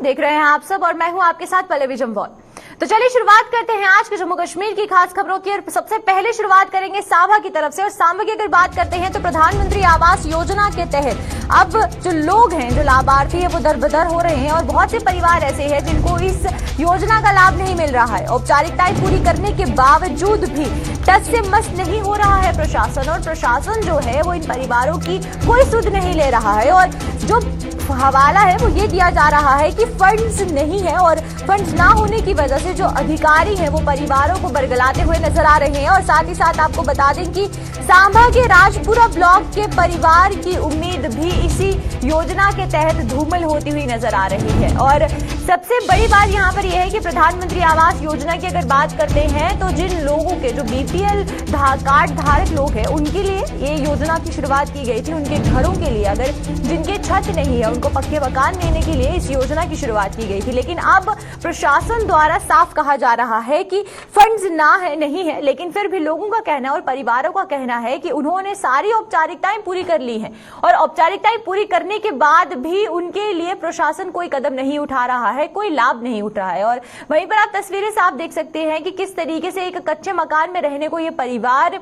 देख रहे हैं आप सब और मैं हूं आपके साथ पल्लवी जम्वाल। तो चलिए शुरुआत करते हैं आज के जम्मू कश्मीर की खास खबरों की। और सबसे पहले शुरुआत करेंगे सांबा की तरफ से। और सांबा की अगर बात करते हैं तो प्रधानमंत्री आवास योजना के तहत अब जो लोग हैं, जो लाभार्थी है, वो दर-बदर हो रहे हैं और बहुत से परिवार ऐसे हैं जिनको इस योजना का लाभ नहीं मिल रहा है। औपचारिकताएं पूरी करने के बावजूद भी टस से मस नहीं हो रहा है प्रशासन, और प्रशासन जो है वो इन परिवारों की कोई सुध नहीं ले रहा है। और जो हवाला है वो ये दिया जा रहा है कि फंड्स नहीं है, और फंड्स ना होने की वजह से जो अधिकारी हैं वो परिवारों को बरगलाते हुए नजर आ रहे हैं। और साथ ही साथ आपको बता दें कि सांबा के राजपुरा ब्लॉक के परिवार की उम्मीद भी इसी योजना के तहत धूमिल होती हुई नजर आ रही है। और सबसे बड़ी बात यहाँ पर यह है कि प्रधानमंत्री आवास योजना की अगर बात करते हैं तो जिन लोगों के जो बीपीएल कार्ड धारक लोग हैं उनके लिए ये योजना की शुरुआत की गई थी। उनके घरों के लिए, अगर जिनके छत नहीं है उनको पक्के मकान देने के लिए इस योजना की शुरुआत की गई थी। लेकिन अब प्रशासन द्वारा साफ कहा जा रहा है कि फंड्स ना है, नहीं है, लेकिन फिर भी लोगों का कहना और परिवारों का कहना है कि उन्होंने सारी औपचारिकताएं पूरी कर ली हैं और औपचारिकताएं पूरी करने के बाद भी उनके लिए प्रशासन कोई कदम नहीं उठा रहा है, कोई लाभ नहीं उठ रहा है। और वहीं पर आप तस्वीरें साफ देख सकते हैं कि किस तरीके से एक कच्चे मकान में रहने को ये परिवार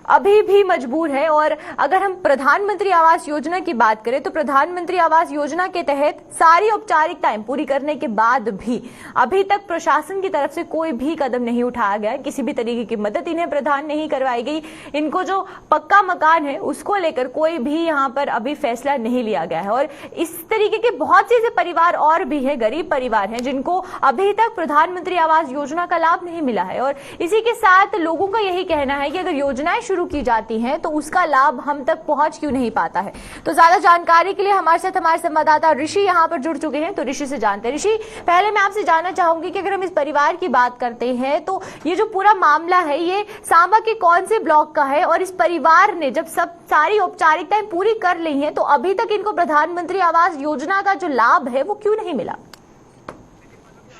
अभी भी मजबूर है। और अगर हम प्रधानमंत्री आवास योजना की बात करें तो प्रधानमंत्री आवास योजना के तहत सारी औपचारिकताएं पूरी करने के बाद भी अभी तक प्रशासन की तरफ से कोई भी कदम नहीं उठाया गया, किसी भी तरीके की मदद इन्हें प्रदान नहीं करवाई गई। इनको जो पक्का मकान है उसको लेकर कोई भी यहाँ पर अभी फैसला नहीं लिया गया है। और इस तरीके के बहुत से परिवार और भी है, गरीब परिवार हैं, जिनको अभी तक प्रधानमंत्री आवास योजना का लाभ नहीं मिला है। और इसी के साथ लोगों का यही कहना है कि अगर योजनाएं शुरू की जाती हैं तो उसका लाभ हम तक पहुंच क्यों नहीं पाता है। तो ज्यादा जानकारी के लिए हमारे साथ हमारे संवाददाता ऋषि यहां पर जुड़ चुके हैं, तो ऋषि से जानते हैं। ऋषि, पहले मैं आपसे जानना चाहूंगी कि अगर हम इस परिवार की बात करते हैं तो ये जो पूरा मामला है ये सांबा के कौन से ब्लॉक का है, और इस परिवार ने जब सब सारी औपचारिकताएं पूरी कर ली हैं तो अभी तक इनको प्रधानमंत्री आवास योजना का जो लाभ है वो क्यों नहीं मिला?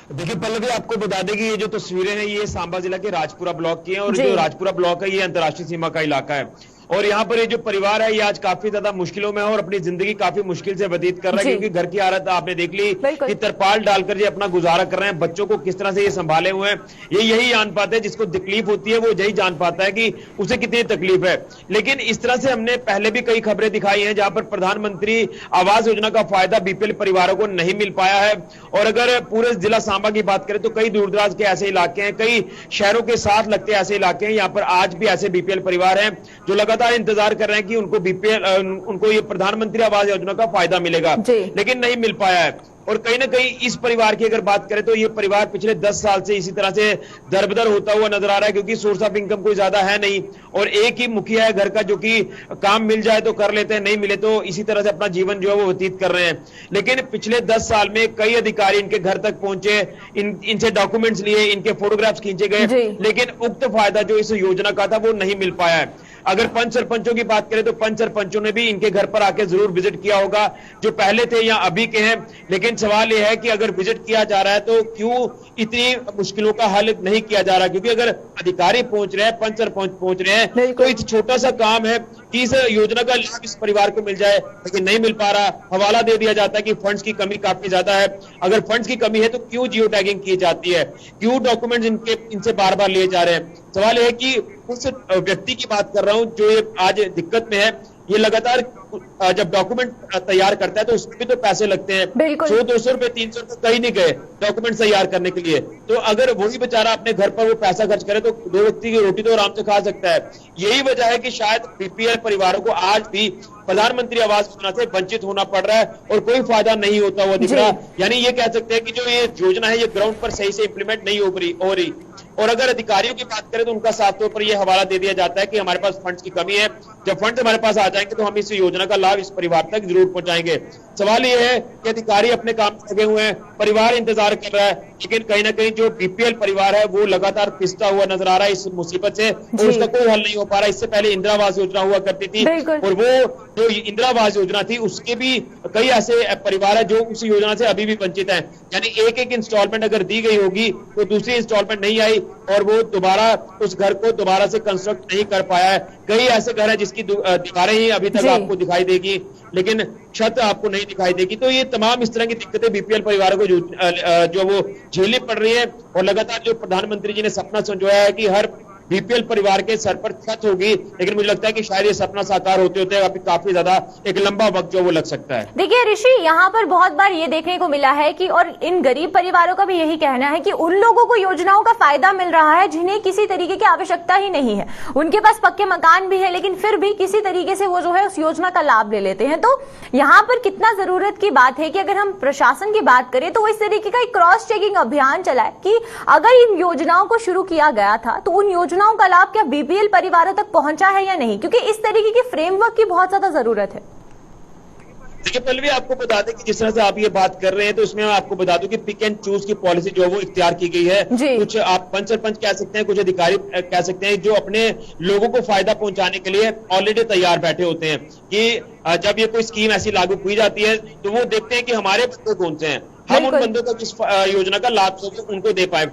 देखिए पल्लवी, आपको बता दें कि ये जो तस्वीरें हैं ये सांबा जिला के राजपुरा ब्लॉक की हैं, और जो राजपुरा ब्लॉक है ये अंतर्राष्ट्रीय सीमा का इलाका है। और यहाँ पर ये जो परिवार है ये आज काफी ज्यादा मुश्किलों में है और अपनी जिंदगी काफी मुश्किल से व्यतीत कर रहा है, क्योंकि घर की हालत आपने देख ली कि तरपाल डालकर ये अपना गुजारा कर रहे हैं। बच्चों को किस तरह से ये संभाले हुए हैं ये यही जान पाते हैं, जिसको तकलीफ होती है वो यही जान पाता है कि उसे कितनी तकलीफ है। लेकिन इस तरह से हमने पहले भी कई खबरें दिखाई हैं जहां पर प्रधानमंत्री आवास योजना का फायदा बीपीएल परिवारों को नहीं मिल पाया है। और अगर पूरे जिला सांबा की बात करें तो कई दूर दराज के ऐसे इलाके हैं, कई शहरों के साथ लगते ऐसे इलाके हैं, यहाँ पर आज भी ऐसे बीपीएल परिवार हैं जो लगातार इंतजार कर रहे हैं कि उनको बीपीएल उनको ये प्रधानमंत्री आवास योजना का फायदा मिलेगा, लेकिन नहीं मिल पाया है। और कहीं ना कहीं इस परिवार की अगर बात करें तो ये परिवार पिछले 10 साल से इसी तरह से दरबदर होता हुआ नजर आ रहा है, क्योंकि सोर्स ऑफ इनकम कोई ज्यादा है नहीं और एक ही मुखिया है घर का, जो कि काम मिल जाए तो कर लेते हैं, नहीं मिले तो इसी तरह से अपना जीवन जो है वो व्यतीत कर रहे हैं। लेकिन पिछले 10 साल में कई अधिकारी इनके घर तक पहुंचे, इनसे डॉक्यूमेंट्स लिए, इनके फोटोग्राफ्स खींचे गए, लेकिन उक्त फायदा जो इस योजना का था वो नहीं मिल पाया है। अगर पंच सरपंचों की बात करें तो पंच सरपंचों ने भी इनके घर पर आके जरूर विजिट किया होगा, जो पहले थे या अभी के हैं। लेकिन सवाल यह है कि अगर विजिट किया जा रहा है तो क्यों इतनी मुश्किलों का हल नहीं किया जा रहा? क्योंकि अगर अधिकारी पहुंच रहे हैं, पंच सरपंच पहुंच रहे हैं, तो एक छोटा सा काम है कि इस योजना का लाभ इस परिवार को मिल जाए, लेकिन नहीं मिल पा रहा। हवाला दे दिया जाता है कि फंड्स की कमी काफी ज्यादा है। अगर फंड्स की कमी है तो क्यों जियो टैगिंग की जाती है, क्यों डॉक्यूमेंट्स इनसे बार बार लिए जा रहे हैं? सवाल यह है कि उस व्यक्ति की बात कर रहा हूं जो आज दिक्कत में है, ये लगातार जब डॉक्यूमेंट तैयार करता है तो उसमें भी तो पैसे लगते हैं, 100-200 रुपए 300 रुपए कहीं नहीं गए डॉक्यूमेंट तैयार करने के लिए। तो अगर वही बेचारा अपने घर पर वो पैसा खर्च करे तो 2 व्यक्ति की रोटी तो आराम से खा सकता है। यही वजह है कि शायद बीपीएल परिवारों को आज भी प्रधानमंत्री आवास योजना से वंचित होना पड़ रहा है और कोई फायदा नहीं होता हुआ दिख रहा। यानी ये कह सकते हैं कि जो ये योजना है ये ग्राउंड पर सही से इंप्लीमेंट नहीं हो रही। और अगर अधिकारियों की बात करें तो उनका साफ तौर पर यह हवाला दे दिया जाता है कि हमारे पास फंड्स की कमी है, जब फंड्स हमारे पास आ जाएंगे तो हम इस योजना का लाभ इस परिवार तक जरूर पहुंचाएंगे। सवाल यह है कि अधिकारी अपने काम में लगे हुए हैं, परिवार इंतजार कर रहा है, लेकिन कहीं ना कहीं जो बीपीएल परिवार है वो लगातार पिसता हुआ नजर आ रहा है इस मुसीबत से, और उसका कोई हल नहीं हो पा रहा। इससे पहले इंदिरा आवास योजना हुआ करती थी, और वो जो इंदिरा आवास योजना थी उसके भी कई ऐसे परिवार है जो उस योजना से अभी भी वंचित हैं। यानी एक इंस्टॉलमेंट अगर दी गई होगी तो दूसरी इंस्टॉलमेंट नहीं आई और वो दोबारा उस घर को दोबारा से कंस्ट्रक्ट नहीं कर पाया है। कई ऐसे घर हैं जिसकी दीवारें ही अभी तक आपको दिखाई देगी, लेकिन छत आपको नहीं दिखाई देगी। तो ये तमाम इस तरह की दिक्कतें बीपीएल परिवारों को जो वो झेलनी पड़ रही है। और लगातार जो प्रधानमंत्री जी ने सपना संजोया है कि हर बीपीएल परिवार के सर पर छत होगी, लेकिन मुझे लगता है कि शायद ये सपना साकार होते होते अभी काफी ज्यादा एक लंबा वक्त जो वो लग सकता है। देखिए ऋषि, यहाँ पर बहुत बार ये देखने को मिला है कि, और इन गरीब परिवारों का भी यही कहना है कि उन लोगों को योजनाओं का फायदा मिल रहा है जिन्हें किसी तरीके की आवश्यकता ही नहीं है। उनके पास पक्के मकान भी है, लेकिन फिर भी किसी तरीके से वो जो है उस योजना का लाभ ले लेते हैं। तो यहाँ पर कितना जरूरत की बात है कि अगर हम प्रशासन की बात करें तो वो इस तरीके का एक क्रॉस चेकिंग अभियान चलाए कि अगर इन योजनाओं को शुरू किया गया था तो उन योजनाओं का लाभ क्या बीपीएल परिवारों तक पहुंचा है या नहीं, क्योंकि इस तरीके की फ्रेमवर्क की बहुत ज्यादा जरूरत है। देखिए पल्लवी, आपको बता दें कि जिस तरह से आप ये बात कर रहे हैं तो इसमें मैं आपको बता दूं कि पिक एंड चूज की पॉलिसी जो है वो इख्तियार की गई है। कुछ आप पंच सरपंच कह सकते हैं, कुछ अधिकारी कह सकते हैं जो अपने लोगों को फायदा पहुंचाने के लिए ऑलरेडी तैयार बैठे होते हैं कि जब ये कोई स्कीम ऐसी लागू की जाती है तो वो देखते हैं कि हमारे बंदे कौन से हैं, हम उन बंदों को जिस योजना का लाभ उनको दे पाए।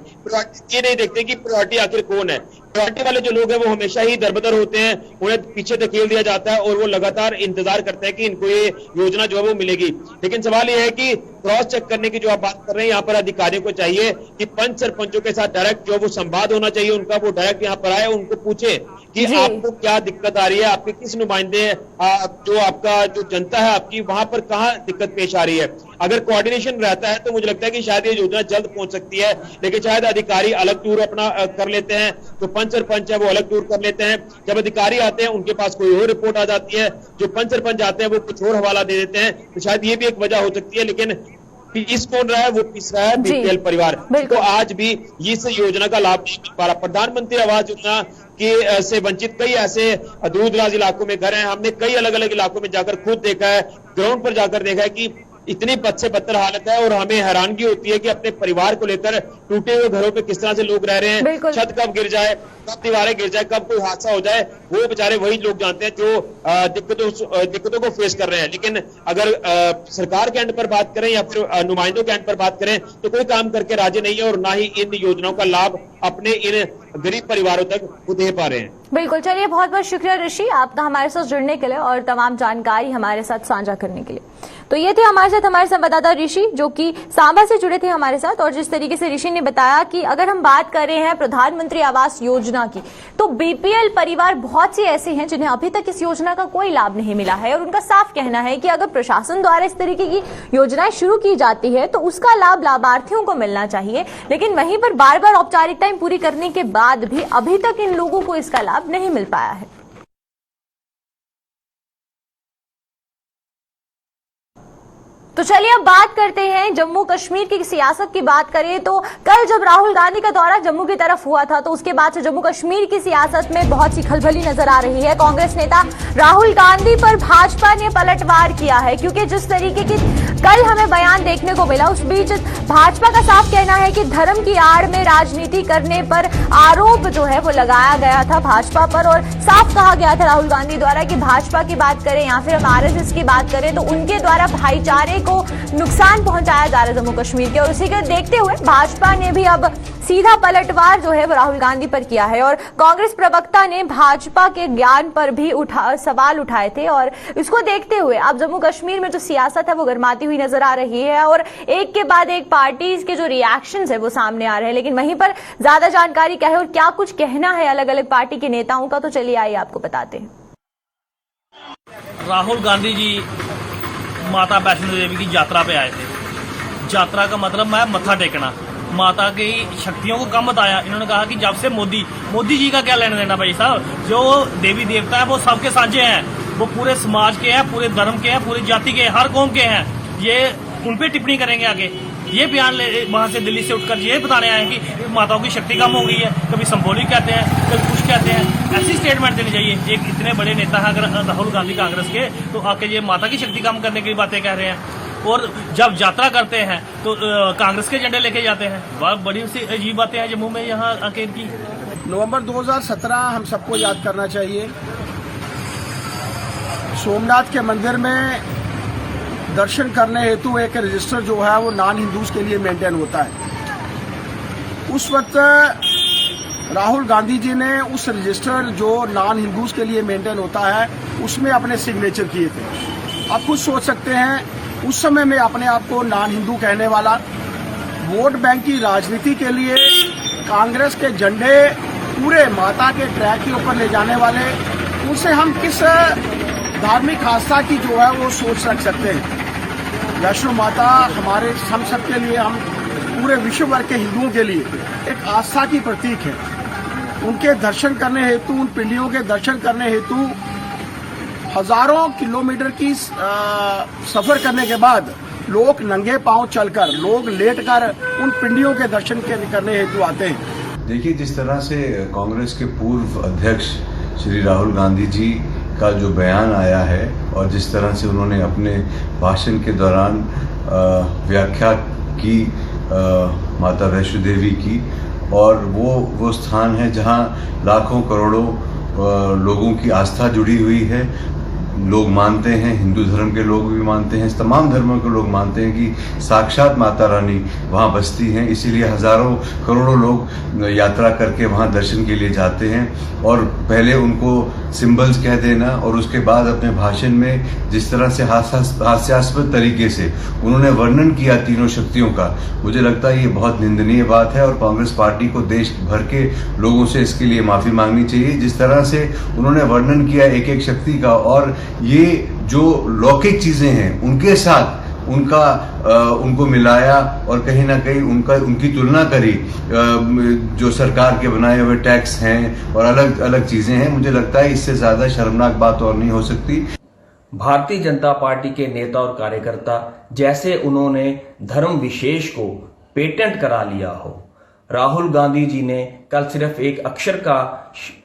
ये नहीं देखते कि प्रायोरिटी आखिर कौन है। प्रायोरिटी वाले जो लोग हैं वो हमेशा ही दरबदर होते हैं, उन्हें पीछे धकेल दिया जाता है और वो लगातार इंतजार करते हैं कि इनको ये योजना जो है वो मिलेगी। लेकिन सवाल ये है कि क्रॉस चेक करने की जो आप बात कर रहे हैं, यहाँ पर अधिकारियों को चाहिए कि पंच सरपंचों के साथ डायरेक्ट जो वो संवाद होना चाहिए उनका, वो डायरेक्ट यहाँ पर आए, उनको पूछे कि आपको क्या दिक्कत आ रही है, आपके किस नुमाइंदे जो आपका जो जनता है आपकी वहां पर कहाँ दिक्कत पेश आ रही है। अगर कोऑर्डिनेशन रहता है तो मुझे लगता है कि शायद ये योजना जल्द पहुंच सकती है। लेकिन शायद अधिकारी अलग टूर अपना कर लेते हैं, तो पंच सरपंच है वो अलग टूर कर लेते हैं। जब अधिकारी आते हैं उनके पास कोई और रिपोर्ट आ जाती है, जो पंच सरपंच आते हैं वो कुछ और हवाला दे देते हैं। तो शायद ये भी एक वजह हो सकती है। लेकिन पीस कौन रहा है, वो पीस रहा है बीपीएल परिवार। तो आज भी इस योजना का लाभ नहीं मिल पा रहा। प्रधानमंत्री आवास योजना के से वंचित कई ऐसे दूर दराज इलाकों में घर हैं। हमने कई अलग अलग इलाकों में जाकर खुद देखा है, ग्राउंड पर जाकर देखा है कि इतनी बद से बदतर हालत है और हमें हैरानगी होती है कि अपने परिवार को लेकर टूटे हुए घरों पे किस तरह से लोग रह रहे हैं। छत कब गिर जाए, कब दीवारें गिर जाए, कब कोई हादसा हो जाए, वो बेचारे वही लोग जानते हैं जो दिक्कतों को फेस कर रहे हैं। लेकिन अगर सरकार के एंड पर बात करें या फिर नुमाइंदों के एंड पर बात करें तो कोई काम करके राजी नहीं है और ना ही इन योजनाओं का लाभ अपने इन गरीब परिवारों तक वो दे पा रहे हैं। बिल्कुल, चलिए बहुत बहुत शुक्रिया ऋषि आपका हमारे साथ जुड़ने के लिए और तमाम जानकारी हमारे साथ साझा करने के लिए। तो ये थे हमारे साथ हमारे संवाददाता ऋषि जो कि सांबा से जुड़े थे हमारे साथ। और जिस तरीके से ऋषि ने बताया कि अगर हम बात कर रहे हैं प्रधानमंत्री आवास योजना की, तो बीपीएल परिवार बहुत से ऐसे हैं जिन्हें अभी तक इस योजना का कोई लाभ नहीं मिला है। और उनका साफ कहना है कि अगर प्रशासन द्वारा इस तरीके की योजनाएं शुरू की जाती है तो उसका लाभ लाभार्थियों को मिलना चाहिए। लेकिन वहीं पर बार बार औपचारिकताएं पूरी करने के बाद भी अभी तक इन लोगों को इसका लाभ नहीं मिल पाया है। तो चलिए अब बात करते हैं जम्मू कश्मीर की सियासत की बात करें तो कल जब राहुल गांधी का दौरा जम्मू की तरफ हुआ था तो उसके बाद से जम्मू कश्मीर की सियासत में बहुत सी खलबली नजर आ रही है। कांग्रेस नेता राहुल गांधी पर भाजपा ने पलटवार किया है, क्योंकि जिस तरीके की कल हमें बयान देखने को मिला उस बीच भाजपा का साफ कहना है कि धर्म की आड़ में राजनीति करने पर आरोप जो है वो लगाया गया था भाजपा पर। और साफ कहा गया था राहुल गांधी द्वारा कि भाजपा की बात करें या फिर हम आरएसएस की बात करें तो उनके द्वारा भाईचारे को नुकसान पहुंचाया जा रहा है जम्मू कश्मीर के। और उसी को देखते हुए भाजपा ने भी अब सीधा पलटवार जो है वो राहुल गांधी पर किया है। और कांग्रेस प्रवक्ता ने भाजपा के ज्ञान पर भी सवाल उठाए थे। और इसको देखते हुए अब जम्मू कश्मीर में जो सियासत है वो गर्माती हुई नजर आ रही है और एक के बाद एक पार्टी के जो रिएक्शंस है वो सामने आ रहे हैं। लेकिन वहीं पर ज्यादा जानकारी क्या है और क्या कुछ कहना है अलग अलग पार्टी के नेताओं का, तो चलिए आइए आपको बताते हैं। राहुल गांधी जी माता वैष्णो देवी की यात्रा पे आए थे। यात्रा का मतलब है मत्था टेकना, माता की शक्तियों को कम बताया। इन्होंने कहा कि जब से मोदी जी का क्या लेना देना भाई साहब, जो देवी देवता है वो सबके साझे हैं, वो पूरे समाज के हैं, पूरे धर्म के हैं, पूरी जाति के, हर कौम के हैं। ये उन पे टिप्पणी करेंगे आगे। ये बयान वहां से दिल्ली से उठकर ये बताने आए कि माताओं की शक्ति कम हो गई है, कभी सिंबॉलिक कहते हैं, कभी कुछ कहते हैं। ऐसी स्टेटमेंट देनी चाहिए। एक इतने बड़े नेता है अगर राहुल गांधी कांग्रेस के, तो आके ये माता की शक्ति कम करने की बातें कह रहे हैं। और जब यात्रा करते हैं तो कांग्रेस के झंडे लेके जाते हैं। बहुत बड़ी सी अजीब बातें हैं जम्मू में यहाँ आके की। नवंबर 2017 हम सबको याद करना चाहिए। सोमनाथ के मंदिर में दर्शन करने हेतु एक रजिस्टर जो है वो नॉन हिंदूज के लिए मेंटेन होता है। उस वक्त राहुल गांधी जी ने उस रजिस्टर जो नॉन हिंदूज के लिए मेंटेन होता है उसमें अपने सिग्नेचर किए थे। आप खुद सोच सकते हैं उस समय में अपने आप को नॉन हिंदू कहने वाला, वोट बैंक की राजनीति के लिए कांग्रेस के झंडे पूरे माता के ट्रैक के ऊपर ले जाने वाले, उनसे हम किस धार्मिक आस्था की जो है वो सोच रख सकते हैं। वैष्णो माता हमारे हम सब के लिए, हम पूरे विश्व भर के हिंदुओं के लिए एक आस्था की प्रतीक है। उनके दर्शन करने हेतु, उन पिंडियों के दर्शन करने हेतु हजारों किलोमीटर की सफर करने के बाद लोग नंगे पांव चलकर, लोग लेटकर उन पिंडियों के दर्शन करने हेतु आते हैं। देखिए, जिस तरह से कांग्रेस के पूर्व अध्यक्ष श्री राहुल गांधी जी का जो बयान आया है और जिस तरह से उन्होंने अपने भाषण के दौरान व्याख्या की माता वैष्णो देवी की, और वो स्थान है जहां लाखों करोड़ों लोगों की आस्था जुड़ी हुई है। लोग मानते हैं, हिंदू धर्म के लोग भी मानते हैं, तमाम धर्मों के लोग मानते हैं कि साक्षात माता रानी वहाँ बसती हैं। इसीलिए हजारों करोड़ों लोग यात्रा करके वहाँ दर्शन के लिए जाते हैं। और पहले उनको सिंबल्स कह देना और उसके बाद अपने भाषण में जिस तरह से हास्यास्पद तरीके से उन्होंने वर्णन किया तीनों शक्तियों का, मुझे लगता है ये बहुत निंदनीय बात है और कांग्रेस पार्टी को देश भर के लोगों से इसके लिए माफ़ी मांगनी चाहिए। जिस तरह से उन्होंने वर्णन किया एक एक शक्ति का, और ये जो लौकिक चीजें हैं उनके साथ उनको मिलाया और कहीं ना कहीं उनकी तुलना करी, जो सरकार के बनाए हुए टैक्स हैं और अलग अलग चीजें हैं। मुझे लगता है इससे ज्यादा शर्मनाक बात और नहीं हो सकती। भारतीय जनता पार्टी के नेता और कार्यकर्ता जैसे उन्होंने धर्म विशेष को पेटेंट करा लिया हो। राहुल गांधी जी ने कल सिर्फ एक अक्षर का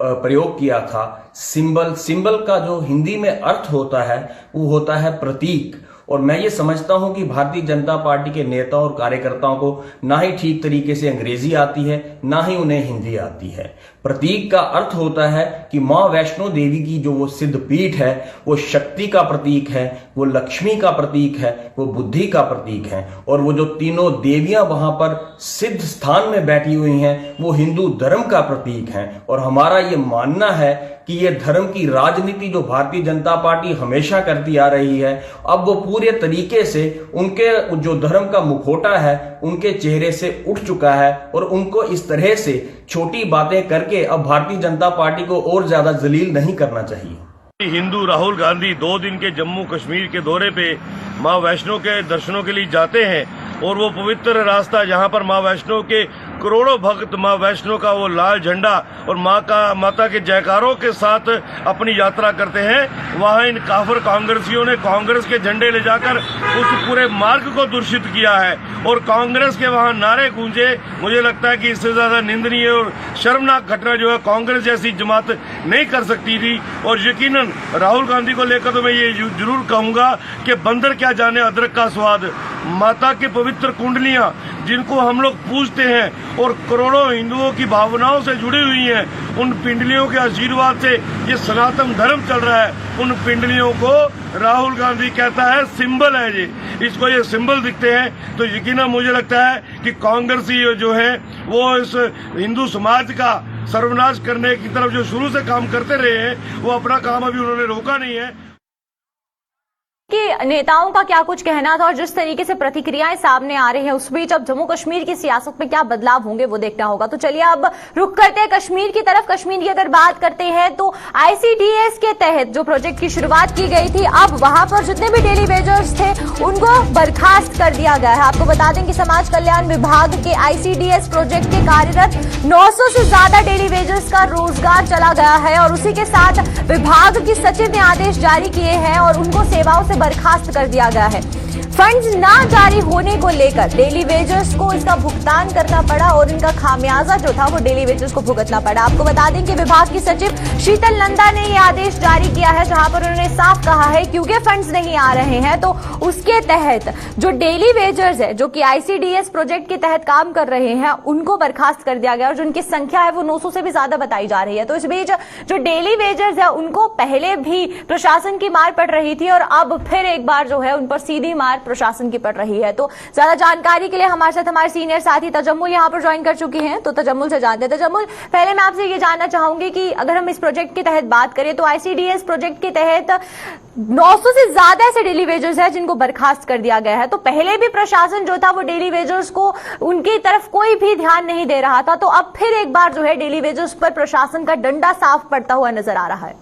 प्रयोग किया था, सिंबल का जो हिंदी में अर्थ होता है वो होता है प्रतीक। और मैं ये समझता हूं कि भारतीय जनता पार्टी के नेता और कार्यकर्ताओं को ना ही ठीक तरीके से अंग्रेजी आती है, ना ही उन्हें हिंदी आती है। प्रतीक का अर्थ होता है कि मां वैष्णो देवी की जो वो सिद्ध पीठ है, वो शक्ति का प्रतीक है, वो लक्ष्मी का प्रतीक है, वो बुद्धि का प्रतीक है। और वो जो तीनों देवियां वहां पर सिद्ध स्थान में बैठी हुई हैं, वो हिंदू धर्म का प्रतीक है। और हमारा ये मानना है कि ये धर्म की राजनीति जो भारतीय जनता पार्टी हमेशा करती आ रही है, अब वो पूरे तरीके से उनके जो धर्म का मुखौटा है उनके चेहरे से उठ चुका है। और उनको इस तरह से छोटी बातें करके अब भारतीय जनता पार्टी को और ज्यादा जलील नहीं करना चाहिए। हिंदू राहुल गांधी 2 दिन के जम्मू कश्मीर के दौरे पे मां वैष्णो के दर्शनों के लिए जाते हैं और वो पवित्र रास्ता जहां पर मां वैष्णो के करोड़ों भक्त मां वैष्णो का वो लाल झंडा और माता के जयकारों के साथ अपनी यात्रा करते हैं, वहां इन काफिर कांग्रेसियों ने कांग्रेस के झंडे ले जाकर उस पूरे मार्ग को दूषित किया है और कांग्रेस के वहां नारे गूंजे। मुझे लगता है कि इससे ज्यादा निंदनीय और शर्मनाक घटना जो है कांग्रेस जैसी जमात नहीं कर सकती थी। और यकीनन राहुल गांधी को लेकर तो मैं ये जरूर कहूंगा कि बंदर क्या जाने अदरक का स्वाद। माता की पवित्र कुंडलियां जिनको हम लोग पूजते हैं और करोड़ों हिंदुओं की भावनाओं से जुड़ी हुई हैं, उन पिंडलियों के आशीर्वाद से ये सनातन धर्म चल रहा है। उन पिंडलियों को राहुल गांधी कहता है सिंबल है, इसको ये सिंबल दिखते हैं। तो यकीनन मुझे लगता है कि कांग्रेसी जो है वो इस हिंदू समाज का सर्वनाश करने की तरफ जो शुरू से काम करते रहे हैं, वो अपना काम अभी उन्होंने रोका नहीं है। कि नेताओं का क्या कुछ कहना था और जिस तरीके से प्रतिक्रियाएं सामने आ रही हैं, उस बीच अब जम्मू कश्मीर की सियासत में क्या बदलाव होंगे वो देखना होगा। तो चलिए अब रुख करते हैं कश्मीर की तरफ। कश्मीर की अगर बात करते हैं तो ICDS के तहत जो प्रोजेक्ट की शुरुआत की गई थी, अब वहां पर जितने भी डेली वेजर्स थे उनको बर्खास्त कर दिया गया है। आपको बता दें कि समाज कल्याण विभाग के ICDS प्रोजेक्ट के कार्यरत 900 से ज्यादा डेली वेजर्स का रोजगार चला गया है और उसी के साथ विभाग की सचिव ने आदेश जारी किए हैं और उनको सेवाओं से बर्खास्त कर दिया गया है। फंड्स ना जारी होने को लेकर डेली वेजर्स को इसका भुगतान करना पड़ा और इनका खामियाजा जो था वो डेली वेजर्स को भुगतना पड़ा। आपको बता दें कि विभाग की सचिव शीतल नंदा ने ये आदेश जारी किया है, जहां पर उन्होंने साफ कहा है क्योंकि फंड्स नहीं आ रहे हैं तो उसके तहत जो डेली वेजर्स है, जो कि ICDS प्रोजेक्ट के तहत काम कर रहे हैं, उनको बर्खास्त कर दिया गया और जो उनकी संख्या है वो 900 से भी ज्यादा बताई जा रही है। तो इस बीच जो डेली वेजर्स है उनको पहले भी प्रशासन की मार पड़ रही थी और अब फिर एक बार जो है उन पर सीधी मार मार प्रशासन की पड़ रही है। तो ज्यादा जानकारी के लिए हमारे साथ हमारे सीनियर साथी तजम्मुल यहाँ पर ज्वाइन कर चुके हैं। तो तजम्मुल से जानते हैं। तजम्मुल, पहले मैं आपसे ये जानना चाहूंगी कि अगर हम इस प्रोजेक्ट के तहत बात करें तो ICDS प्रोजेक्ट के तहत 900 से ज्यादा ऐसे डेली वेजर्स हैं जिनको बर्खास्त कर दिया गया है। तो पहले भी प्रशासन जो था वो डेली वेजर्स को उनकी तरफ कोई भी ध्यान नहीं दे रहा था, तो अब फिर एक बार जो है डेली वेजर्स पर प्रशासन का डंडा साफ पड़ता हुआ नजर आ रहा है।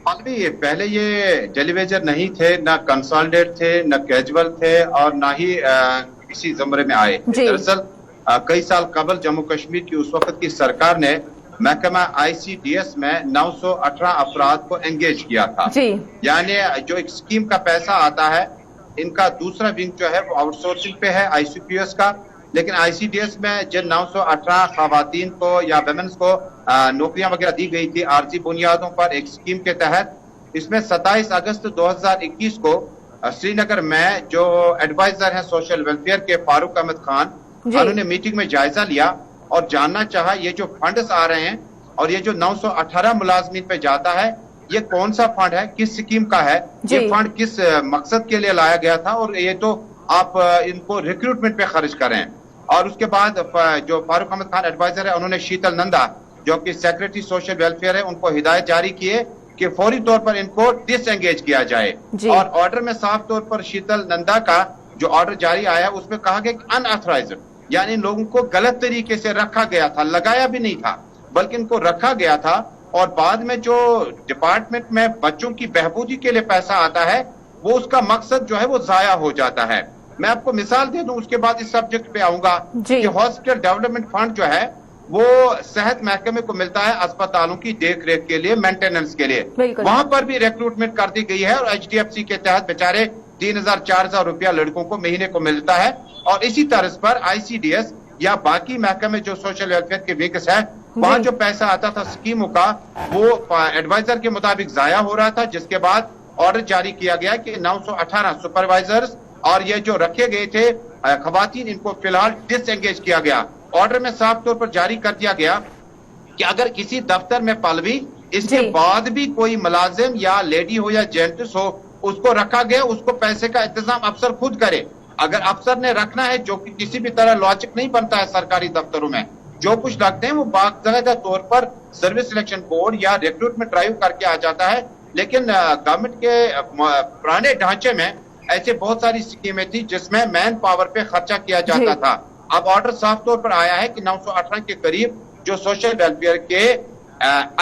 पहले ये डेली वेजर नहीं थे, ना कंसोलिडेट थे, ना कैजुअल थे और ना ही किसी जमरे में आए। दरअसल कई साल कबल जम्मू कश्मीर की उस वक्त की सरकार ने महकमा ICDS में 918 अफराद को एंगेज किया था। यानी जो एक स्कीम का पैसा आता है, इनका दूसरा विंग जो है वो आउटसोर्सिंग पे है ICPS का, लेकिन ICDS में जिन 918 खवातीन को या वेमेन्स को नौकरियां वगैरह दी गई थी आर्जी बुनियादों पर एक स्कीम के तहत, इसमें 27 अगस्त 2021 को श्रीनगर में जो एडवाइजर हैं सोशल वेलफेयर के फारूक अहमद खान, उन्होंने मीटिंग में जायजा लिया और जानना चाहा ये जो फंड्स आ रहे हैं और ये जो 918 मुलाजमीन पे जाता है, ये कौन सा फंड है, किस स्कीम का है, ये फंड किस मकसद के लिए लाया गया था और ये तो आप इनको रिक्रूटमेंट पे खर्च करें। और उसके बाद जो फारूक अहमद खान एडवाइजर है, उन्होंने शीतल नंदा जो कि सेक्रेटरी सोशल वेलफेयर है, उनको हिदायत जारी किए कि फौरी तौर पर इनको डिसएंगेज किया जाए। और ऑर्डर में साफ तौर पर शीतल नंदा का जो ऑर्डर जारी आया उसमें कहा गया कि अनऑथराइज्ड, यानी इन लोगों को गलत तरीके से रखा गया था, लगाया भी नहीं था बल्कि इनको रखा गया था। और बाद में जो डिपार्टमेंट में बच्चों की बहबूदी के लिए पैसा आता है, वो उसका मकसद जो है वो जाया हो जाता है। मैं आपको मिसाल दे दूं, उसके बाद इस सब्जेक्ट पे आऊंगा कि हॉस्पिटल डेवलपमेंट फंड जो है वो सेहत महकमे को मिलता है अस्पतालों की देख रेख के लिए, मेंटेनेंस के लिए। वहां पर भी रिक्रूटमेंट कर दी गई है और HDFC के तहत बेचारे 3,000-4,000 रुपया लड़कों को महीने को मिलता है। और इसी तर्ज पर ICDS या बाकी महकमे जो सोशल वेलफेयर के विंग्स है, वहां जो पैसा आता था स्कीमों का, वो एडवाइजर के मुताबिक जाया हो रहा था, जिसके बाद ऑर्डर जारी किया गया कि 918 सुपरवाइजर्स और ये जो रखे गए थे खवातीन, इनको फिलहाल डिसएंगेज किया गया। ऑर्डर में साफ तौर पर जारी कर दिया गया कि अगर किसी दफ्तर में पलवी इसके बाद भी कोई मुलाजिम या लेडी हो या जेंट्स हो उसको रखा गया, उसको पैसे का इंतजाम अफसर खुद करे। अगर अफसर ने रखना है, जो कि किसी भी तरह लॉजिक नहीं बनता है सरकारी दफ्तरों में, जो कुछ रखते हैं वो बाकायदा तौर पर सर्विस सिलेक्शन बोर्ड या रिक्रूटमेंट ड्राइव करके आ जाता है। लेकिन गवर्नमेंट के पुराने ढांचे में ऐसे बहुत सारी स्कीमें थी जिसमें मैन पावर पे खर्चा किया जाता था। अब ऑर्डर साफ तौर पर आया है कि 918 के करीब जो सोशल वेलफेयर के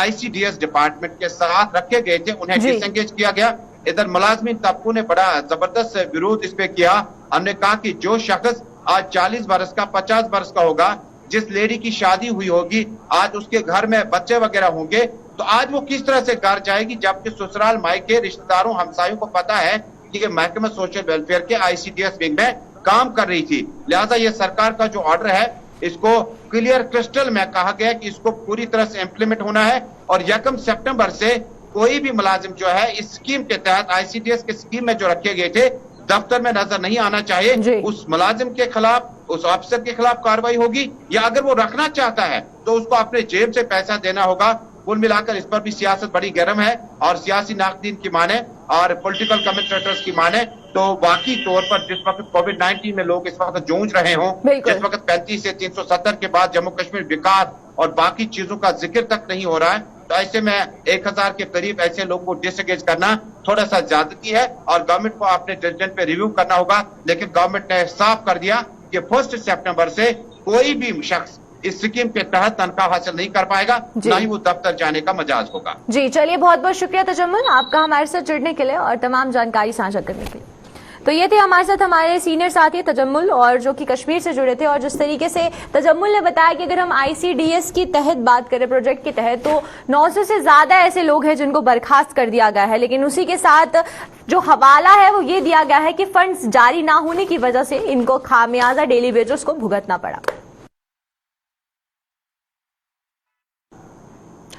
ICDS डिपार्टमेंट के साथ रखे गए थे, उन्हें डिसएंगेज किया गया। इधर मुलाजमीन तबकों ने बड़ा जबरदस्त विरोध इस पे किया। हमने कहा कि जो शख्स आज 40 बरस का 50 बरस का होगा, जिस लेडी की शादी हुई होगी, आज उसके घर में बच्चे वगैरह होंगे, तो आज वो किस तरह से घर जाएगी, जबकि ससुराल मायके रिश्तेदारों हमसायों को पता है कि महकमा सोशल वेलफेयर के ICDS विंग में काम कर रही थी। लिहाजा ये सरकार का जो ऑर्डर है, इसको क्लियर क्रिस्टल में कहा गया कि इसको पूरी तरह से इम्प्लीमेंट होना है और 1 सितंबर से कोई भी मुलाजिम जो है इस स्कीम के तहत ICDS के स्कीम में जो रखे गए थे दफ्तर में नजर नहीं आना चाहिए। उस मुलाजिम के खिलाफ, उस अफसर के खिलाफ कार्रवाई होगी, या अगर वो रखना चाहता है तो उसको अपने जेब से पैसा देना होगा। कुल मिलाकर इस पर भी सियासत बड़ी गर्म है और सियासी नाकदीन की माने और पॉलिटिकल कमेंटेटर्स की माने तो बाकी तौर पर जिस वक्त कोविड-19 में लोग इस वक्त जूझ रहे हों, जिस वक्त 35 से 370 के बाद जम्मू कश्मीर विकास और बाकी चीजों का जिक्र तक नहीं हो रहा है, तो ऐसे में 1000 के करीब ऐसे लोगों को डिसएंगेज करना थोड़ा सा ज्यादती है और गवर्नमेंट को अपने डिसीजन पे रिव्यू करना होगा। लेकिन गवर्नमेंट ने साफ कर दिया कि 1 सितंबर से कोई भी शख्स इस स्कीम के तहत तनख्वाह हासिल नहीं कर पाएगा, ना ही वो दफ्तर जाने का मजाज होगा। जी चलिए, बहुत बहुत शुक्रिया तजम्मुल आपका हमारे साथ जुड़ने के लिए और तमाम जानकारी साझा करने के लिए। तो ये थे हमारे साथ हमारे सीनियर साथी तजम्मुल, और जो कि कश्मीर से जुड़े थे, और जिस तरीके से तजम्मुल ने बताया कि अगर हम ICDS की तहत बात करें, प्रोजेक्ट के तहत, तो 900 से ज्यादा ऐसे लोग हैं जिनको बर्खास्त कर दिया गया है। लेकिन उसी के साथ जो हवाला है वो ये दिया गया है कि फंड्स जारी ना होने की वजह से इनको खामियाजा डेली वेजर्स को भुगतना पड़ा।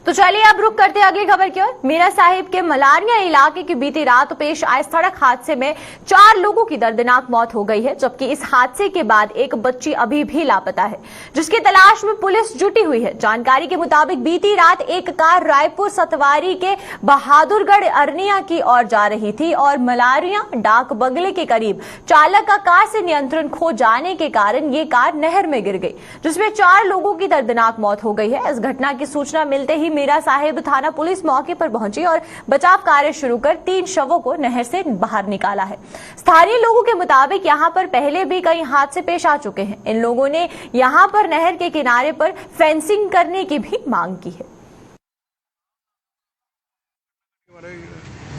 तो चलिए अब रुक करते हैं अगली खबर की ओर। मीरा साहिब के मलारिया इलाके की बीती रात पेश आए सड़क हादसे में 4 लोगों की दर्दनाक मौत हो गई है, जबकि इस हादसे के बाद एक बच्ची अभी भी लापता है, जिसकी तलाश में पुलिस जुटी हुई है। जानकारी के मुताबिक बीती रात एक कार रायपुर सतवारी के बहादुरगढ़ अरनिया की ओर जा रही थी और मलारिया डाक बंगले के करीब चालक का कार से नियंत्रण खो जाने के कारण ये कार नहर में गिर गई, जिसमें 4 लोगों की दर्दनाक मौत हो गई है। इस घटना की सूचना मिलते ही मीरा साहिब थाना पुलिस मौके पर पहुंची और बचाव कार्य शुरू कर 3 शवों को नहर से बाहर निकाला है। स्थानीय लोगों के मुताबिक यहां पर पहले भी कई हादसे पेश आ चुके हैं। इन लोगों ने यहां पर नहर के किनारे पर फेंसिंग करने की भी मांग की है।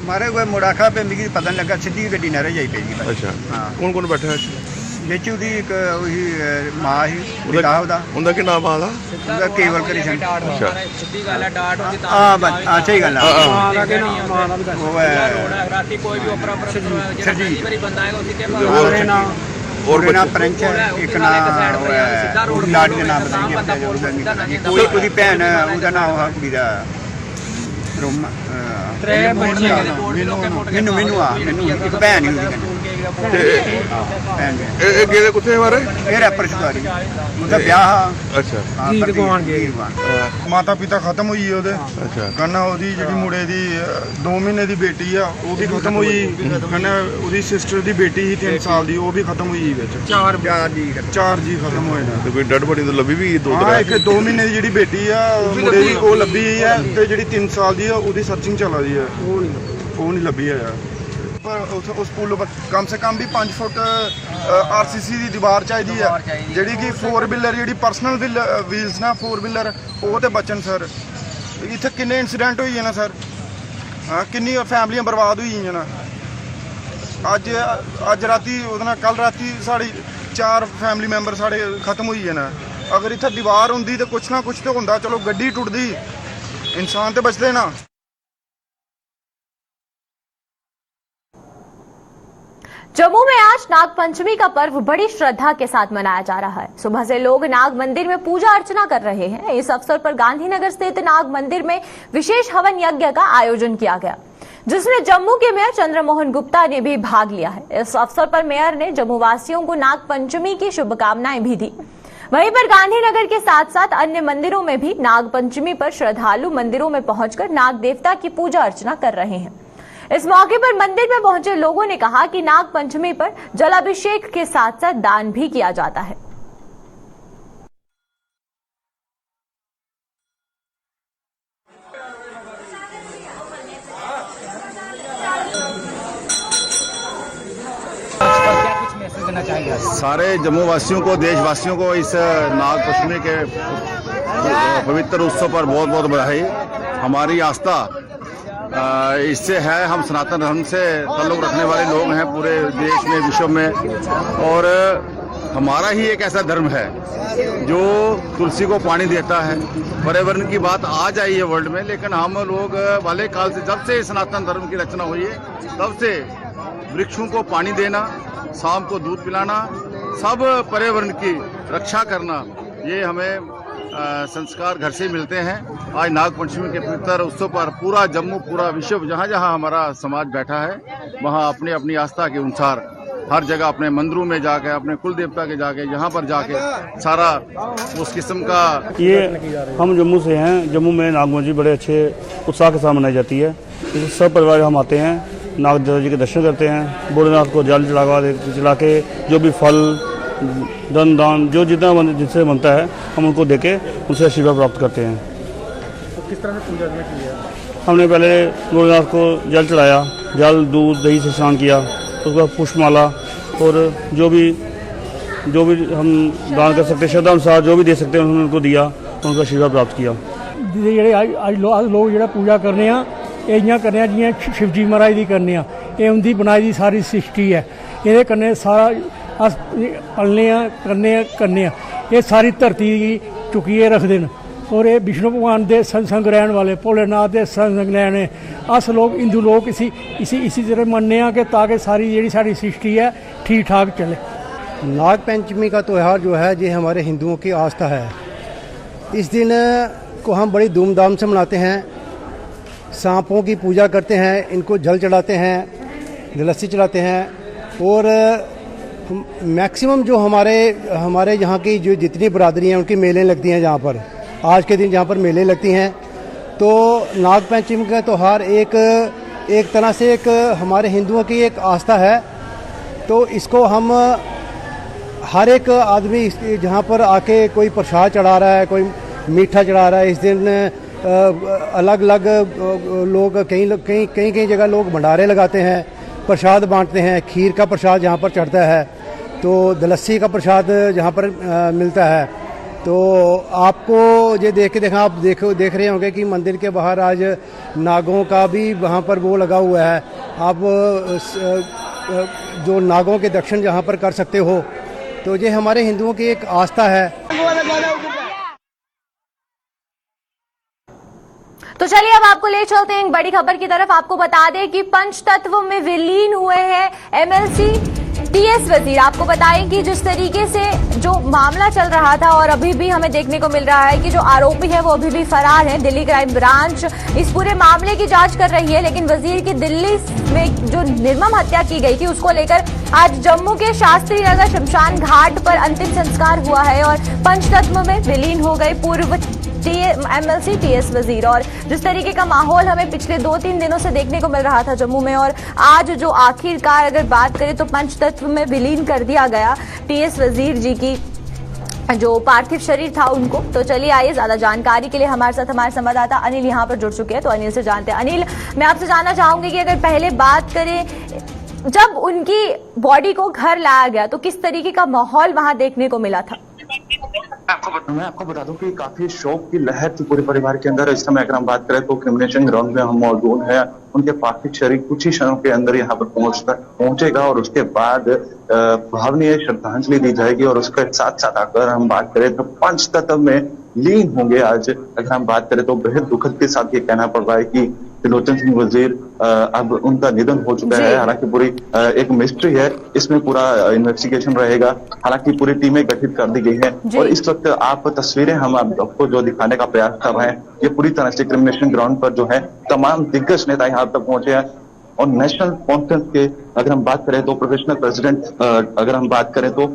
मारे हुए मुड़ाखा पे मिगी पता नहीं लगा, सीधी गड्डी नहर जाई पेगी। अच्छा कौन कौन बैठा है? ਵਿੱਚ ਉਹਦੀ ਇੱਕ ਉਹੀ ਮਾਂ ਹੀ ਪਿਤਾ ਉਹਦਾ ਕੀ ਨਾਮ ਆਲਾ? ਉਹਦਾ ਕੇਵਲ ਕ੍ਰਿਸ਼ਨ। ਅੱਛਾ ਸਿੱਧੀ ਗੱਲ ਹੈ, ਡਾਟ ਉਹਦੀ ਤਾਂ ਹਾਂ ਸਹੀ ਗੱਲ ਆ। ਮਾਂ ਦਾ ਕੀ ਨਾਮ? ਮਾਂ ਦਾ ਵੀ ਦੱਸ। ਉਹ ਹੈ ਰਾਤੀ ਕੋਈ ਵੀ ਉਪਰ ਜਿਹੜਾ ਡਿਲੀਵਰੀ ਬੰਦਾ ਹੈ ਉਸੇ ਕੇ ਬਾਅਦ और ना प्रेंच एक ना लाड़ी का नाम बताइए, कोई ਉਹਦੀ ਭੈਣ ਉਹਦਾ ਨਾਮ ਆ ਕੁੜੀ ਦਾ ਰੋਮਾ ਮੈਨੂੰ ਇੱਕ ਭੈਣ ਹੀ ਉਹਦੀ। ਇਹ ਗਏ ਕਿੱਥੇ ਮਾਰੇ? ਇਹ ਰੈਪਰ ਸ਼ਿਕਾਰੀ ਉਹਦਾ ਵਿਆਹ। ਅੱਛਾ ਮਾਤਾ ਪਿਤਾ ਖਤਮ ਹੋਈ ਉਹਦੇ। ਅੱਛਾ ਕਹਿੰਦਾ ਉਹਦੀ ਜਿਹੜੀ ਮੁੰਡੇ ਦੀ 2 ਮਹੀਨੇ ਦੀ ਬੇਟੀ ਆ ਉਹ ਵੀ ਖਤਮ ਹੋਈ। ਕਹਿੰਦਾ ਉਹਦੀ ਸਿਸਟਰ ਦੀ ਬੇਟੀ ਸੀ 3 ਸਾਲ ਦੀ, ਉਹ ਵੀ ਖਤਮ ਹੋਈ ਵਿੱਚ। 4 ਜੀ ਖਤਮ ਹੋਏ ਨੇ। ਤੇ ਕੋਈ ਡੈਡ ਬੋਡੀ ਤਾਂ ਲੱਭੀ ਵੀ 2 ਹਾਂ ਇੱਕ 2 ਮਹੀਨੇ ਦੀ ਜਿਹੜੀ ਬੇਟੀ ਆ ਮੁੰਡੇ ਦੀ ਉਹ ਲੱਭੀ ਹੋਈ ਹੈ, ਤੇ ਜਿਹੜੀ 3 ਸਾਲ ਦੀ ਆ ਉਹਦੀ ਸਰਚਿੰਗ ਚੱਲ ਰਹੀ ਹੈ। ਉਹ ਨਹੀਂ ਲੱਭੀ ਹੈ। उस पुल पर कम से कम भी 5 फुट RCC की दीवार चाहिए है, जी कि 4 व्हीलर जी परसनल व्हील्स ना 4 व्हीलर वो तो बचन सर। इतने किन्ने इंसीडेंट हुई है ना सर, हाँ किन्नी फैमिलियां बर्बाद हुई हैं ना। अज राती कल राती साड़ी 4 फैमिली मैंबर साढ़े खत्म हुई है ना। अगर इतने दीवार होंगी तो कुछ ना कुछ तो होंदा, चलो गड्डी टुटदी इंसान तो बचते ना। जम्मू में आज नाग पंचमी का पर्व बड़ी श्रद्धा के साथ मनाया जा रहा है। सुबह से लोग नाग मंदिर में पूजा अर्चना कर रहे हैं। इस अवसर पर गांधीनगर स्थित नाग मंदिर में विशेष हवन यज्ञ का आयोजन किया गया, जिसमें जम्मू के मेयर चंद्रमोहन गुप्ता ने भी भाग लिया है। इस अवसर पर मेयर ने जम्मू वासियों को नाग पंचमी की शुभकामनाएं भी दी। वहीं पर गांधीनगर के साथ साथ अन्य मंदिरों में भी नाग पंचमी पर श्रद्धालु मंदिरों में पहुंचकर नाग देवता की पूजा अर्चना कर रहे हैं। इस मौके पर मंदिर में पहुंचे लोगों ने कहा कि नाग पंचमी पर जलाभिषेक के साथ साथ दान भी किया जाता है। सारे जम्मू वासियों को, देशवासियों को इस नाग पंचमी के पवित्र उत्सव पर बहुत बहुत बधाई। हमारी आस्था इससे है, हम सनातन धर्म से ताल्लुक़ रखने वाले लोग हैं पूरे देश में, विश्व में, और हमारा ही एक ऐसा धर्म है जो तुलसी को पानी देता है। पर्यावरण की बात आ जाए है वर्ल्ड में, लेकिन हम लोग वाले काल से, जब से सनातन धर्म की रचना हुई है, तब से वृक्षों को पानी देना, शाम को दूध पिलाना, सब पर्यावरण की रक्षा करना, ये हमें संस्कार घर से मिलते हैं। आज नाग पंचमी के पवित्र उत्सव पर पूरा जम्मू, पूरा विश्व, जहाँ जहाँ हमारा समाज बैठा है, वहाँ अपनी अपनी आस्था के अनुसार हर जगह अपने मंदिरों में जाके, अपने कुल देवता के जाके, यहाँ पर जाके सारा उस किस्म का। ये हम जम्मू से हैं। जम्मू में नाग पंचमी बड़े अच्छे उत्साह के साथ मनाई जाती है। सब परिवार हम आते हैं, नाग देवता जी के दर्शन करते हैं, भोलेनाथ को जल चला के जो भी फल धन दान जो जितना जिससे बनता है हम उनको देके उनसे आशीर्वाद प्राप्त करते हैं। तो किस तरह से पूजा की है? हमने पहले भोलेनाथ को जल चढ़ाया, जल दूध दही से स्नान किया, उसके बाद पुष्पमाला और जो भी हम दान कर सकते हैं, श्रद्धा अनुसार जो भी दे सकते हैं उन्होंने उनको दिया, उनका आशीर्वाद प्राप्त किया। ਜਿਹੜੇ ਅੱਜ ਲੋਕ ਜਿਹੜਾ ਪੂਜਾ ਕਰਨੇ ਆ, ਇਹ ਇਆਂ ਕਰਨੇ ਆ ਜਿਵੇਂ शिवजी महाराज ਦੀ ਕਰਨੇ ਆ। ਇਹ उनकी बनाई दी सारी सृष्टि है, ਇਹਦੇ कन्ने सारा अस पलने करने ये सारी धरती चुकिए रखते हैं। और ये विष्णु भगवान के संग रहने वाले, भोलेनाथ के संग रहने, अस लोग हिंदू लोग इसी तरह मनने कि ताकि सारी जी सारी सृष्टि है ठीक ठाक चले। नाग पंचमी का त्यौहार जो है ये हमारे हिंदुओं की आस्था है। इस दिन इसको हम बड़ी धूमधाम से मनाते हैं। सांपों की पूजा करते हैं, इनको जल चढ़ाते हैं, लस्सी चढ़ाते हैं और मैक्सिमम जो हमारे यहाँ की जो जितनी बरादरी हैं उनकी मेलें लगती हैं। जहाँ पर आज के दिन जहाँ पर मेले लगती हैं, तो नाग पंचमी का त्यौहार एक तरह से एक हमारे हिंदुओं की एक आस्था है। तो इसको हम हर एक आदमी जहाँ पर आके कोई प्रसाद चढ़ा रहा है, कोई मीठा चढ़ा रहा है। इस दिन अलग अलग लोग कई जगह लोग भंडारे लगाते हैं, प्रसाद बांटते हैं। खीर का प्रसाद जहाँ पर चढ़ता है, तो दलस्सी का प्रसाद जहाँ पर मिलता है। तो आपको ये आप देख रहे होंगे कि मंदिर के बाहर आज नागों का भी वहाँ पर वो लगा हुआ है। आप जो नागों के दर्शन जहाँ पर कर सकते हो, तो ये हमारे हिंदुओं की एक आस्था है। तो चलिए अब आपको ले चलते हैं एक बड़ी खबर की तरफ। आपको बता दें कि पंचतत्व में विलीन हुए हैं एमएलसी टीएस वजीर। आपको बताएं कि जिस तरीके से जो मामला चल रहा था और अभी भी हमें देखने को मिल रहा है कि जो आरोपी है वो अभी भी फरार है। दिल्ली क्राइम ब्रांच इस पूरे मामले की जांच कर रही है, लेकिन वजीर की दिल्ली में जो निर्मम हत्या की गई थी उसको लेकर आज जम्मू के शास्त्री नगर शमशान घाट पर अंतिम संस्कार हुआ है और पंचतत्व में विलीन हो गए पूर्व एमएलसी टीएस वजीर। और जिस तरीके का माहौल हमें पिछले 2-3 दिनों से देखने को मिल रहा था जम्मू में, और आज जो आखिरकार अगर बात करें तो पंचतत्व में विलीन कर दिया गया टीएस वजीर जी की जो पार्थिव शरीर था उनको। तो चलिए आइए ज्यादा जानकारी के लिए हमारे साथ हमारे संवाददाता अनिल यहाँ पर जुड़ चुके हैं, तो अनिल से जानते हैं। अनिल, मैं आपसे जानना चाहूंगी कि अगर पहले बात करें जब उनकी बॉडी को घर लाया गया तो किस तरीके का माहौल वहां देखने को मिला था? मैं आपको बता दूं कि काफी शोक की लहर थी पूरे परिवार के अंदर। इस समय अगर हम बात करें तो क्रिमिनेशन ग्राउंड में हम मौजूद हैं। उनके पार्थिव शरीर कुछ ही क्षणों के अंदर यहाँ पर पहुंचेगा और उसके बाद भावनीय श्रद्धांजलि दी जाएगी। और उसके साथ साथ अगर हम बात करें तो पंचतत्व में लीन होंगे। आज अगर हम बात करें तो बेहद दुखद के साथ ये कहना पड़ रहा है कि त्रिलोचन सिंह वजीर अब उनका निधन हो चुका है। हालांकि पूरी एक मिस्ट्री है, इसमें पूरा इन्वेस्टिगेशन रहेगा। हालांकि पूरी टीमें गठित कर दी गई हैं और इस वक्त आप तस्वीरें हम आपको जो दिखाने का प्रयास कर रहे हैं, ये पूरी तरह से क्रिमिनेशन ग्राउंड पर जो है तमाम दिग्गज नेता यहाँ तक पहुंचे हैं। और नेशनल कॉन्फ्रेंस के अगर हम बात करें तो प्रोफेशनल प्रेसिडेंट अगर हम बात करें तो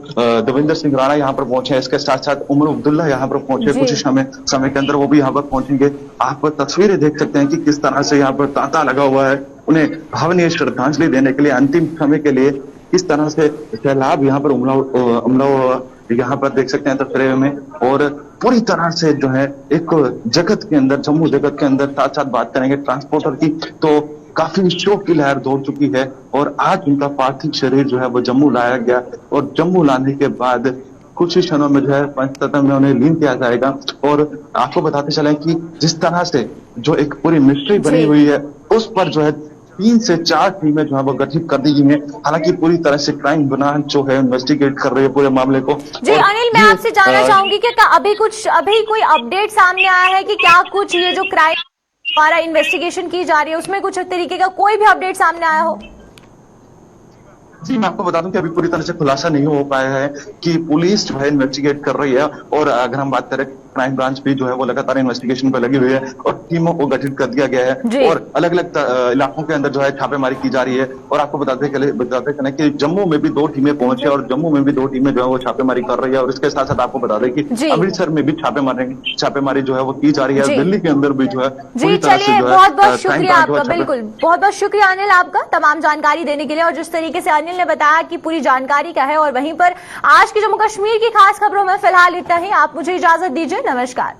देवेंद्र सिंह राणा यहाँ पर पहुंचे हैं। इसके साथ साथ उमर अब्दुल्ला यहाँ पर पहुंचे, कुछ समय के अंदर वो भी यहाँ पर पहुंचेंगे। आप तस्वीरें देख सकते हैं कि किस तरह से यहाँ पर तांता लगा हुआ है उन्हें भावनीय श्रद्धांजलि देने के लिए, अंतिम समय के लिए। किस तरह से सैलाब यहाँ पर उमड़ा यहाँ पर देख सकते हैं तस्वीरें में। और पूरी तरह से जो है एक जगत के अंदर, जम्मू जगत के अंदर, साथ साथ बात करेंगे ट्रांसपोर्टर की तो काफी शोक की लहर दौड़ चुकी है। और आज उनका पार्थिव शरीर जो है वो जम्मू लाया गया और जम्मू लाने के बाद कुछ ही क्षणों में जो है पंचतत्व में उन्हें लीन किया जाएगा। और आपको बताते चलें कि जिस तरह से जो एक पूरी मिस्ट्री बनी हुई है उस पर जो है 3 से 4 टीमें जो है वो गठित कर दी गई हैं। हालांकि पूरी तरह से क्राइम ब्रांच जो है इन्वेस्टिगेट कर रही है पूरे मामले को। जी अनिल, मैं आपसे जानना चाहूंगी कि अभी कोई अपडेट सामने आया है कि क्या कुछ ये जो क्राइम हमारा इन्वेस्टिगेशन की जा रही है उसमें कुछ तरीके का कोई भी अपडेट सामने आया हो? जी मैं आपको बता दूं कि अभी पूरी तरह से खुलासा नहीं हो पाया है कि पुलिस जो है इन्वेस्टिगेट कर रही है। और अगर हम बात करें क्राइम ब्रांच भी जो है वो लगातार इन्वेस्टिगेशन पर लगी हुई है और टीमों को गठित कर दिया गया है और अलग अलग इलाकों के अंदर जो है छापेमारी की जा रही है। और आपको बताते चलें कि जम्मू में भी 2 टीमें पहुंचे और जम्मू में भी 2 टीमें जो है वो छापेमारी कर रही है। और इसके साथ साथ आपको बता दें कि अमृतसर में भी छापेमारी जो है वो की जा रही है। दिल्ली के अंदर भी जो है जी चलिए, बहुत बहुत शुक्रिया आपका। बिल्कुल, बहुत बहुत शुक्रिया अनिल आपका तमाम जानकारी देने के लिए। और जिस तरीके से अनिल ने बताया कि पूरी जानकारी का है। और वहीं पर आज की जम्मू कश्मीर की खास खबरों में फिलहाल इतना ही। आप मुझे इजाजत दीजिए, नमस्कार।